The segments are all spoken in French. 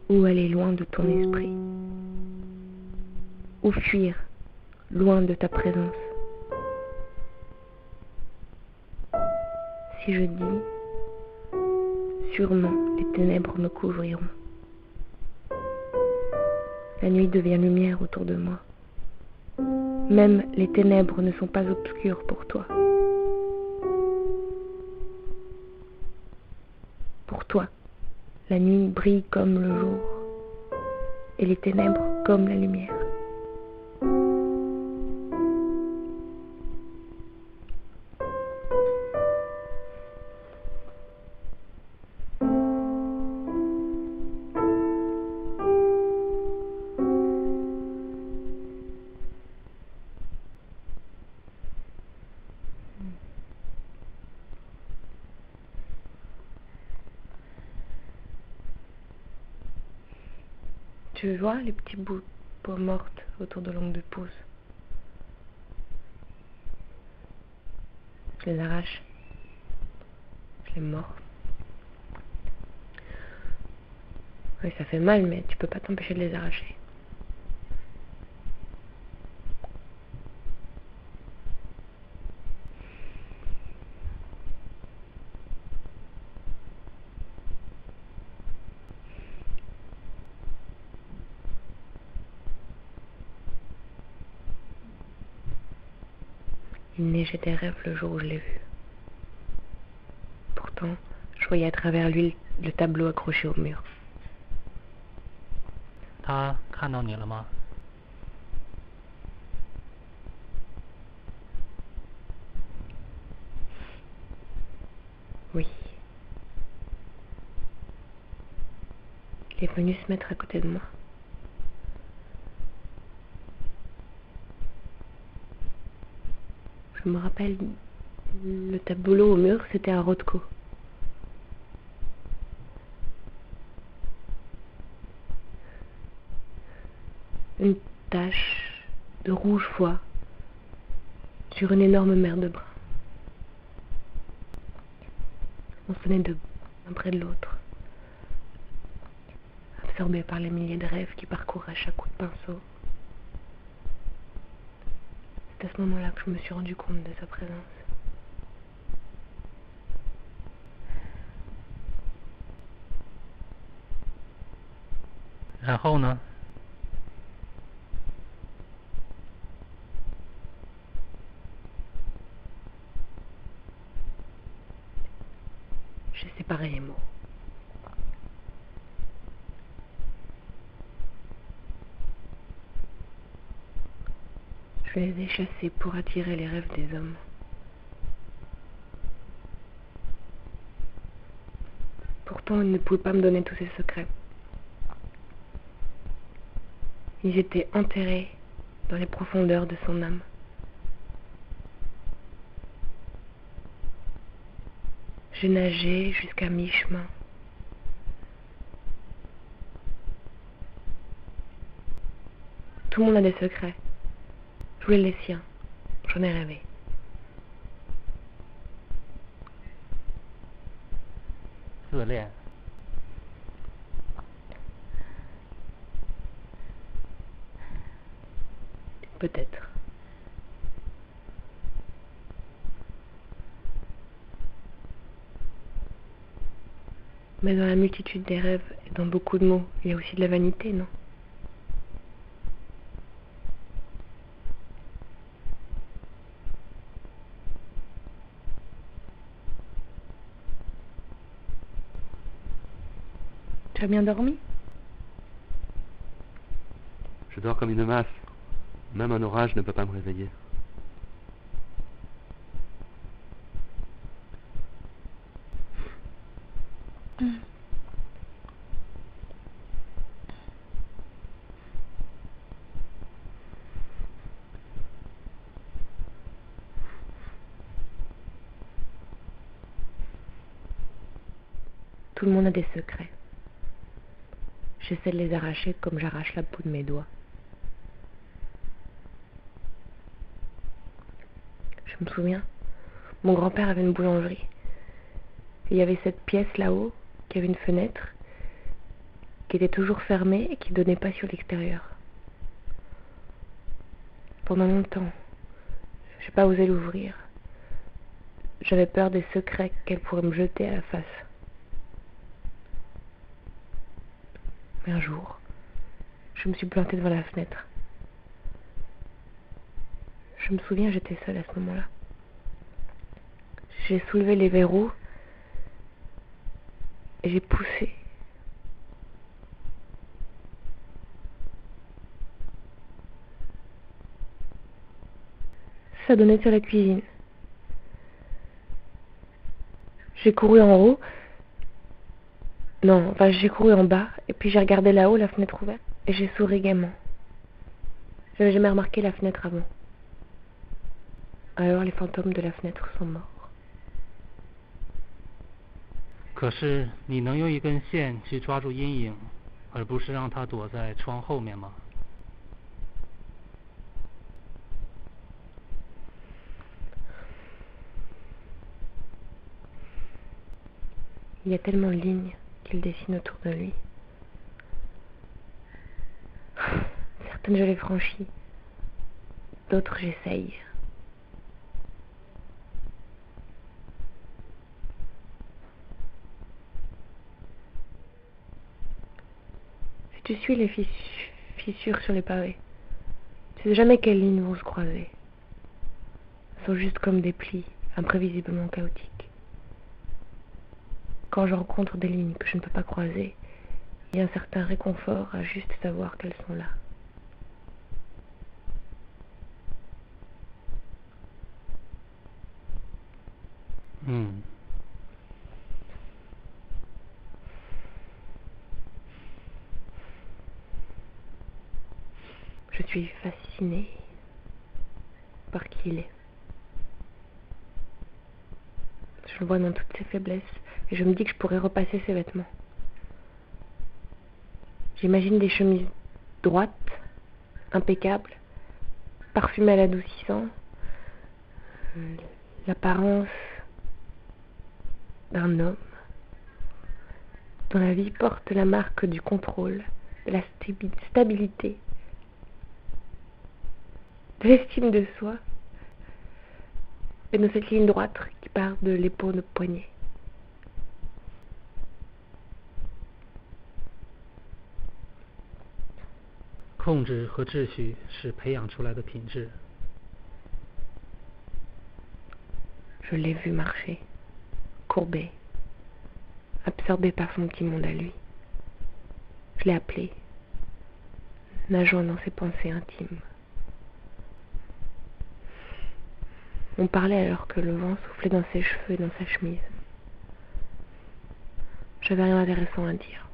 Ou aller loin de ton esprit, ou fuir loin de ta présence. Si je dis, sûrement les ténèbres me couvriront. La nuit devient lumière autour de moi. Même les ténèbres ne sont pas obscures pour toi. Pour toi, la nuit brille comme le jour et les ténèbres comme la lumière. Tu vois les petits bouts de peau morte autour de l'ongle de pouce? Je les arrache. Je les mords. Oui, ça fait mal, mais tu peux pas t'empêcher de les arracher. Il neigeait des rêves le jour où je l'ai vu. Pourtant, je voyais à travers lui le tableau accroché au mur. 他看到你了吗？ Oui. Il est venu se mettre à côté de moi. Je me rappelle, le tableau au mur, c'était un Rothko. Une tache de rouge foie sur une énorme mer de brun. On se tenait debout, l'un près de l'autre, absorbés par les milliers de rêves qui parcourent à chaque coup de pinceau. C'est à ce moment-là que je me suis rendu compte de sa présence. 然后呢？ J'ai séparé les mots. Je les ai chassés pour attirer les rêves des hommes. Pourtant, il ne pouvait pas me donner tous ses secrets. Ils étaient enterrés dans les profondeurs de son âme. J'ai nagé jusqu'à mi-chemin. Tout le monde a des secrets. Je voulais les siens. J'en ai rêvé. 自恋。 Peut-être. Mais dans la multitude des rêves et dans beaucoup de mots, il y a aussi de la vanité, non? Tu as bien dormi? Je dors comme une masse. Même un orage ne peut pas me réveiller. Tout le monde a des secrets. J'essaie de les arracher comme j'arrache la peau de mes doigts. Je me souviens, mon grand-père avait une boulangerie. Et il y avait cette pièce là-haut, qui avait une fenêtre, qui était toujours fermée et qui donnait pas sur l'extérieur. Pendant longtemps, j'ai pas osé l'ouvrir. J'avais peur des secrets qu'elle pourrait me jeter à la face. Mais un jour, je me suis plantée devant la fenêtre. Je me souviens, j'étais seule à ce moment-là. J'ai soulevé les verrous et j'ai poussé. Ça donnait sur la cuisine. J'ai couru en haut. Non, enfin j'ai couru en bas et puis j'ai regardé là-haut, la fenêtre ouverte, et j'ai souri gaiement. J'avais jamais remarqué la fenêtre avant. Alors les fantômes de la fenêtre sont morts. 可是你能用一根线去抓住阴影，而不是让它躲在窗后面吗？ Il y a tellement de lignes qu'il dessine autour de lui. Certaines je les franchis, d'autres j'essaye. Si tu suis les fissures sur les pavés, tu sais jamais quelles lignes vont se croiser. Elles sont juste comme des plis, imprévisiblement chaotiques. Quand je rencontre des lignes que je ne peux pas croiser, il y a un certain réconfort à juste savoir qu'elles sont là. Je suis fascinée par qui il est. Je le vois dans toutes ses faiblesses et je me dis que je pourrais repasser ses vêtements. J'imagine des chemises droites, impeccables, parfumées à l'adoucissant, l'apparence d'un homme dont la vie porte la marque du contrôle, de la stabilité, de l'estime de soi et de cette ligne droite qui part de l'épaule au poignet. « 控制和秩序是培养出来的品质。 Je l'ai vu marcher, courbé, absorbé par son petit monde à lui. Je l'ai appelé, nageant dans ses pensées intimes. On parlait alors que le vent soufflait dans ses cheveux et dans sa chemise. J'avais rien d'intéressant à dire.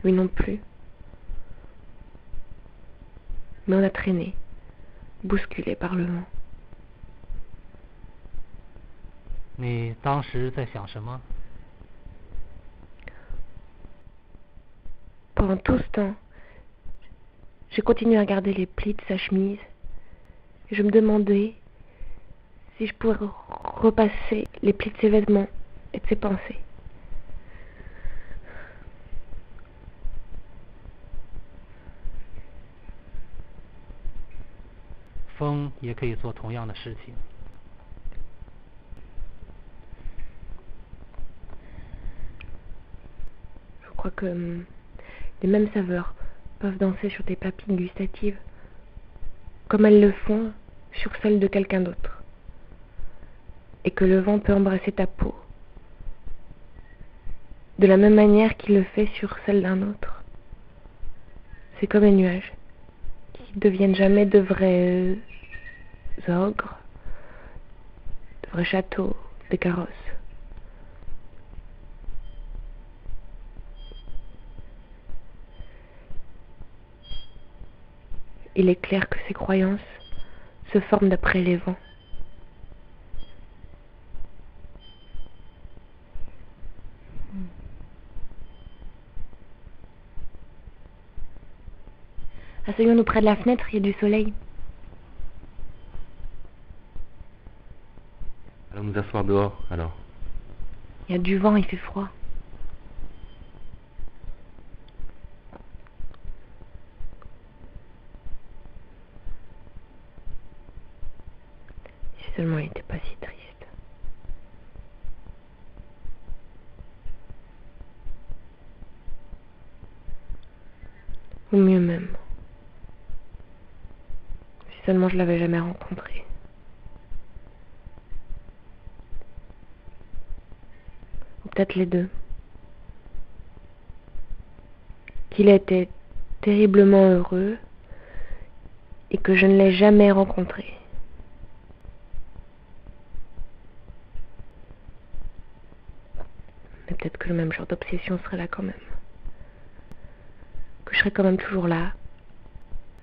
Lui non plus. Mais on a traîné, bousculé par le vent. 你当时在想什么？ Pendant tout ce temps, j'ai continué à regarder les plis de sa chemise et je me demandais si je pourrais repasser les plis de ses vêtements et de ses pensées. « 风也可以做同样的事情。 Je crois que les mêmes saveurs peuvent danser sur tes papilles gustatives comme elles le font sur celles de quelqu'un d'autre. Et que le vent peut embrasser ta peau de la même manière qu'il le fait sur celle d'un autre. C'est comme les nuages qui deviennent jamais de vrais ogres, de vrais châteaux, des carrosses. Il est clair que ces croyances se forment d'après les vents. Asseyons-nous près de la fenêtre, il y a du soleil. Allons nous asseoir dehors, alors. Il y a du vent, il fait froid. Si seulement il n'était pas si triste. Ou mieux même. Si seulement je l'avais jamais rencontré. Ou peut-être les deux. Qu'il était terriblement heureux et que je ne l'ai jamais rencontré. Mais peut-être que le même genre d'obsession serait là quand même. Que je serais quand même toujours là,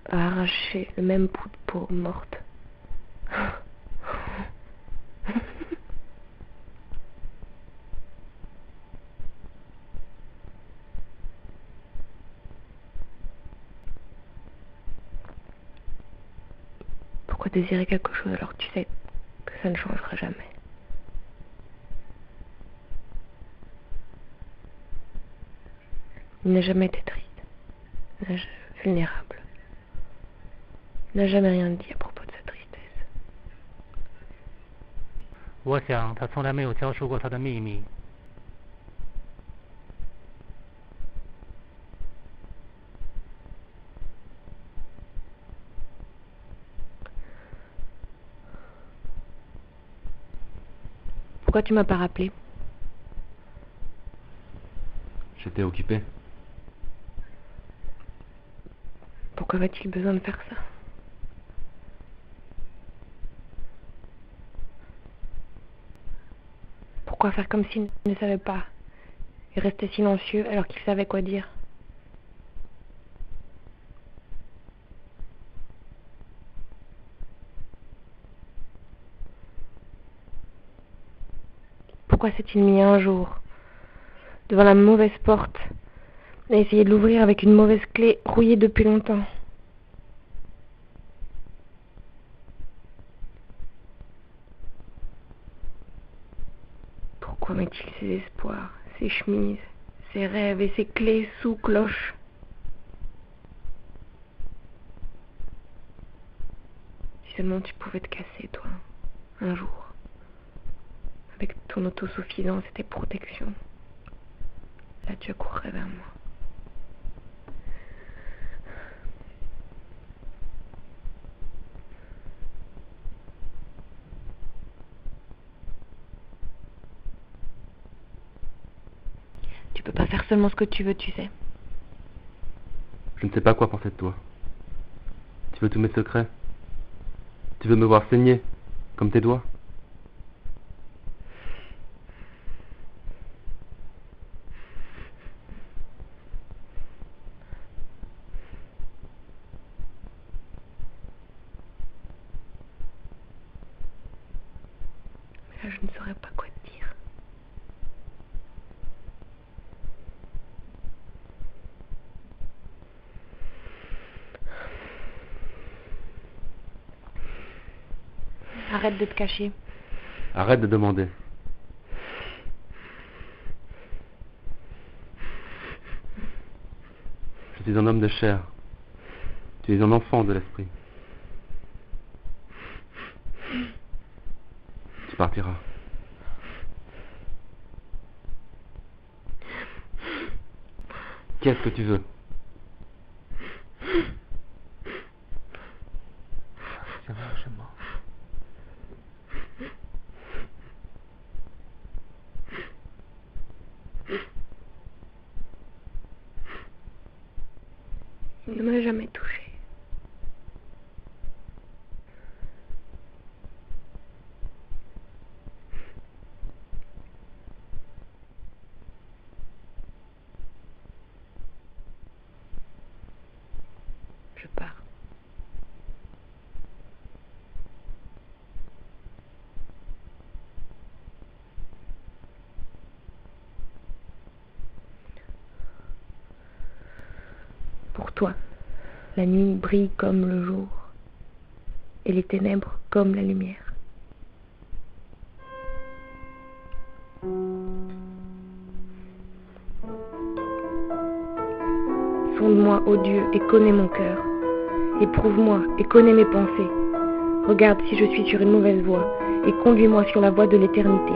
à arracher le même bout de peau morte. Pourquoi désirer quelque chose alors que tu sais que ça ne changera jamais? Il n'a jamais été triste, vulnérable. Il n'a jamais rien dit à propos de sa tristesse. 我想他从来没有交出过他的秘密。 Pourquoi tu m'as pas rappelé? J'étais occupé. Pourquoi avait-il besoin de faire ça? Pourquoi faire comme s'il ne savait pas et rester silencieux alors qu'il savait quoi dire? Pourquoi s'est-il mis un jour devant la mauvaise porte et essayer de l'ouvrir avec une mauvaise clé rouillée depuis longtemps? Pourquoi met-il ses espoirs, ses chemises, ses rêves et ses clés sous cloche? Si seulement tu pouvais te casser, toi, un jour, avec ton autosuffisance et tes protections, là tu accourrais vers moi. Tu peux pas faire seulement ce que tu veux, tu sais. Je ne sais pas quoi penser de toi. Tu veux tous mes secrets? Tu veux me voir saigner, comme tes doigts? Mais là, je ne saurais pas quoi te dire. Arrête de te cacher. Arrête de demander. Je suis un homme de chair. Tu es un enfant de l'esprit. Tu partiras. Qu'est-ce que tu veux? Il ne m'a jamais touché. Je pars. Pour toi, la nuit brille comme le jour et les ténèbres comme la lumière. Sonde-moi, ô Dieu, et connais mon cœur. Éprouve-moi et connais mes pensées. Regarde si je suis sur une mauvaise voie, et conduis-moi sur la voie de l'éternité.